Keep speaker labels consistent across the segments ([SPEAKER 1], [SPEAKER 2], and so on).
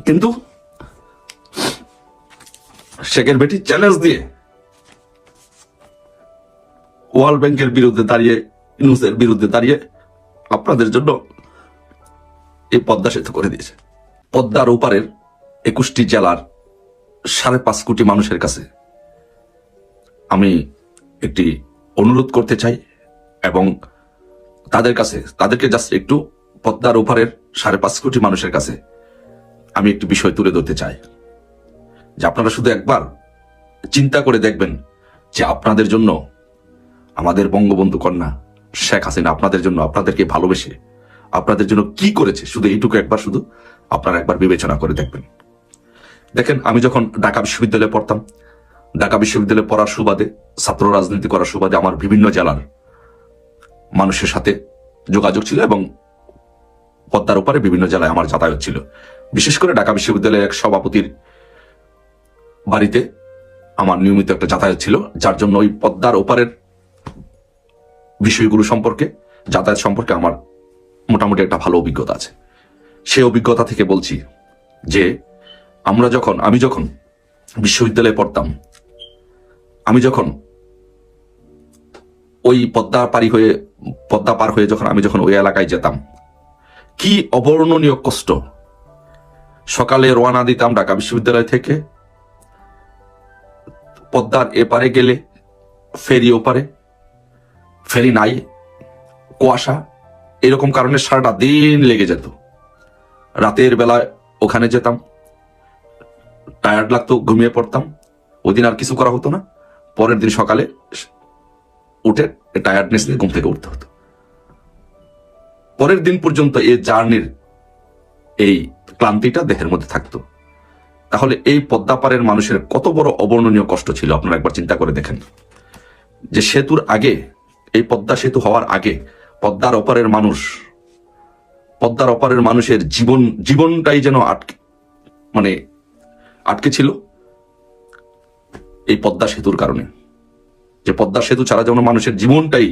[SPEAKER 1] কিন্তু শেখের বেটি চ্যালেঞ্জ দিয়ে ওয়ার্ল্ড ব্যাংকের বিরুদ্ধে দাঁড়িয়ে, ইউনুসের বিরুদ্ধে দাঁড়িয়ে আপনাদের জন্য এই পদ্মা সেতু করে দিয়েছে। পদ্মার ওপারের 21টি জেলার 5.5 কোটি মানুষের কাছে আমি একটি অনুরোধ করতে চাই, এবং তাদেরকে জাস্ট একটু পদ্মার ওপারের 5.5 কোটি মানুষের কাছে আমি একটি বিষয় তুলে ধরতে চাই, যে আপনারা শুধু একবার চিন্তা করে দেখবেন যে আপনাদের জন্য আমাদের বঙ্গবন্ধু কন্যা শেখ হাসিনা আপনাদের জন্য, আপনাদেরকে ভালোবেসে আপনাদের জন্য কি করেছে, শুধু এইটুকু একবার শুধু আপনারা একবার বিবেচনা করে দেখবেন। দেখেন, আমি যখন ঢাকা বিশ্ববিদ্যালয়ে পড়তাম, ঢাকা বিশ্ববিদ্যালয়ে পড়ার সুবাদে, ছাত্র রাজনীতি করার সুবাদে আমার বিভিন্ন জেলার মানুষের সাথে যোগাযোগ ছিল, এবং পদ্মার ওপারে বিভিন্ন জেলায় আমার যাতায়াত ছিল। বিশেষ করে ঢাকা বিশ্ববিদ্যালয়ের এক সভাপতির বাড়িতে আমার নিয়মিত একটা যাতায়াত ছিল, যার জন্য ওই পদ্মার ওপারের বিষয়গুলো সম্পর্কে, যাতায়াত সম্পর্কে আমার মোটামুটি একটা ভালো অভিজ্ঞতা আছে। সেই অভিজ্ঞতা থেকে বলছি যে আমি যখন বিশ্ববিদ্যালয়ে পড়তাম, আমি যখন ওই পদ্মা পার হয়ে আমি যখন ওই এলাকায় যেতাম, কি অবর্ণনীয় কষ্ট। সকালে রওনা দিতাম ঢাকা বিশ্ববিদ্যালয় থেকে, পদ্মার এপারে গেলে ফেরি ওপারে, ফেরি নাই, কুয়াশা, এরকম কারণে সারাটা দিন লেগে যেত। রাতের বেলায় ওখানে যেতাম, টায়ার্ড লাগতো, ঘুমিয়ে পড়তাম। ওই দিন আর কিছু করা হতো না, পরের দিন সকালে উঠে টায়ার্ডনেস নিয়ে ঘুম থেকে উঠতে হতো। পরের দিন পর্যন্ত এই জার্নির এই ক্লান্তিটা দেহের মধ্যে থাকতো। তাহলে এই পদ্মা পারের মানুষের কত বড় অবর্ণনীয় কষ্ট ছিল আপনারা একবার চিন্তা করে দেখেন, যে সেতুর আগে, এই পদ্মা সেতু হওয়ার আগে পদ্মার অপারের মানুষের জীবনটাই যেন আটকে ছিল এই পদ্মা সেতুর কারণে। যে পদ্মা সেতু ছাড়া যেন মানুষের জীবনটাই,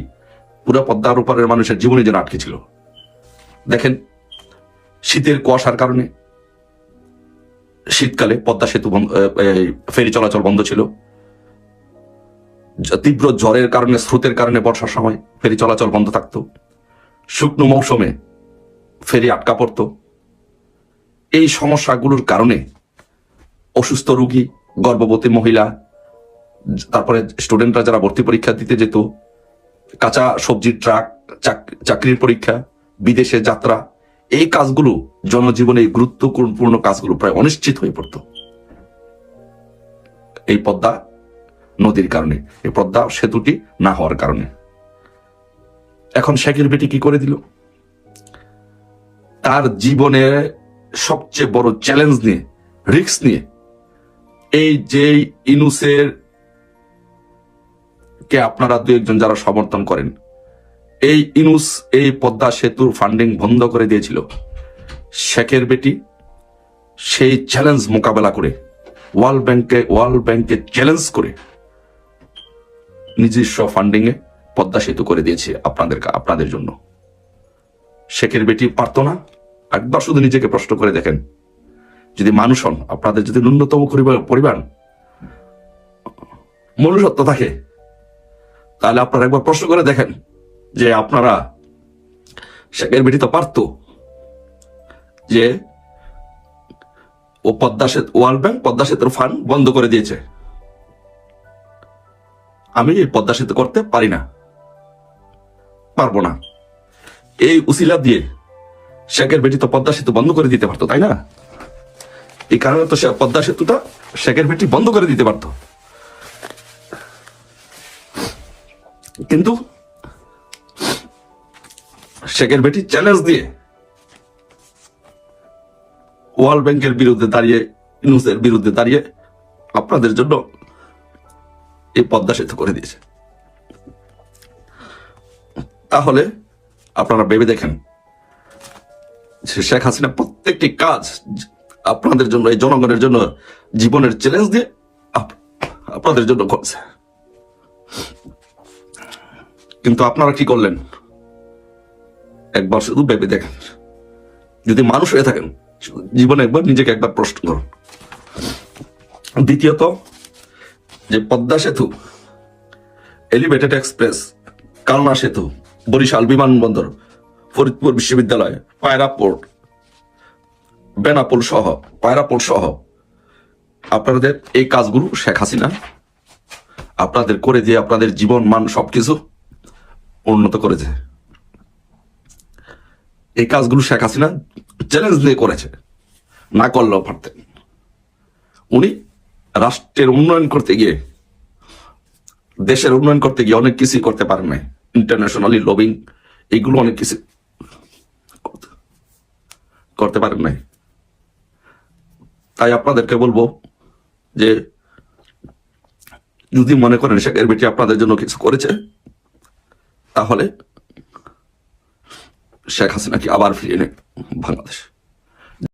[SPEAKER 1] পুরো পদ্মার ওপারের মানুষের জীবনই যেন আটকে ছিল। দেখেন, শীতের কুয়াশার কারণে শীতকালে পদ্মা সেতু ফেরি চলাচল বন্ধ ছিল। তীব্র ঝড়ের কারণে, স্রোতের কারণে বর্ষার সময় ফেরি চলাচল বন্ধ থাকতো। শুকনো মৌসুমে ফেরি আটকা পড়ত। এই সমস্যাগুলোর কারণে অসুস্থ রোগী, গর্ভবতী মহিলা, তারপরে স্টুডেন্টরা যারা ভর্তি পরীক্ষা দিতে যেত, কাঁচা সবজির ট্রাক, চাকরির পরীক্ষা, বিদেশে যাত্রা, এই কাজগুলো, জনজীবনে এই গুরুত্বপূর্ণ কাজগুলো প্রায় অনিশ্চিত হয়ে পড়ত এই পদ্মা নদীর কারণে, এই পদ্মা সেতুটি না হওয়ার কারণে। এখন শেখের বেটি কি করে দিল? তার জীবনে সবচেয়ে বড় চ্যালেঞ্জ নিয়ে, রিস্ক নিয়ে, এই যে ইউনূসের কে আপনারা দু একজন যারা সমর্থন করেন, এই ইউনূস এই পদ্মা সেতুর ফান্ডিং বন্ধ করে দিয়েছিল। শেখের বেটি সেই চ্যালেঞ্জ মোকাবেলা করে, ওয়ার্ল্ড ব্যাংকে চ্যালেঞ্জ করে নিজস্ব ফান্ডিং এ পদ্মা সেতু করে দিয়েছে আপনাদের জন্য। শেখের বেটি পারতো না? একবার শুধু নিজেকে প্রশ্ন করে দেখেন, যদি মানুষ হন, আপনাদের যদি ন্যূনতম পরিমাণ মনুষ্যত্ব থাকে, তাহলে আপনারা একবার প্রশ্ন করে দেখেন যে আপনারা, শেখের বেটি তো পারতো যে ওয়ার্ল্ড ব্যাংক পদ্মা সেতুর ফান্ড বন্ধ করে দিয়েছে, আমি এই পদ্মা সেতু করতে পারি না, পারবো না, এই উসিলা দিয়ে শেখের বেটি তো পদ্মা সেতু বন্ধ করে দিতে পারতো, তাই না? এই কারণে তো পদ্মা সেতুটা শেখের বেটি বন্ধ করে দিতে পারতো। কিন্তু শেখের বেটি চ্যালেঞ্জ দিয়ে ওয়ার্ল্ড ব্যাংকের বিরুদ্ধে দাঁড়িয়ে, ইউনূসের বিরুদ্ধে দাঁড়িয়ে আপনাদের জন্য এই পদ্মা সেতু করে দিয়েছে। তাহলে আপনারা ভেবে দেখেন, শেখ হাসিনা প্রত্যেকটি কাজ আপনাদের জন্য, এই জনগণের জন্য জীবনের চ্যালেঞ্জ দিয়ে আপনাদের জন্য করছে। কিন্তু আপনারা কি করলেন? একবার শুধু ভেবে দেখেন, যদি মানুষ হয়ে থাকেন, জীবনে একবার নিজেকে একবার প্রশ্ন করুন। দ্বিতীয়ত, যে পদ্মা সেতু, এলিভেটেড এক্সপ্রেস, কালনা সেতু, বরিশাল বিমানবন্দর, ফরিদপুর বিশ্ববিদ্যালয়, পায়রা পোর্ট, বেনাপোল সহ, পায়রা পোর্ট সহ আপনাদের এই কাজগুলো শেখ হাসিনা আপনাদের করে দিয়ে আপনাদের জীবন মান সবকিছু উন্নত করেছে। এই কাজগুলো শেখ হাসিনা চ্যালেঞ্জ দিয়ে করেছে, না করলেও পারতেন। উনি রাষ্ট্রের উন্নয়ন করতে গিয়ে, দেশের উন্নয়ন করতে গিয়ে অনেক কিছুই করতে পারেন নাই। ইন্টারন্যাশনালি লবিং, এইগুলো অনেক কিছু করতে পারেন নাই। তাই আপনাদেরকে বলবো যে যদি মনে করেন শেখের বেটি আপনাদের জন্য কিছু করেছে, তাহলে শেখ হাসিনাকে আবার ফিরিয়ে নেন বাংলাদেশ।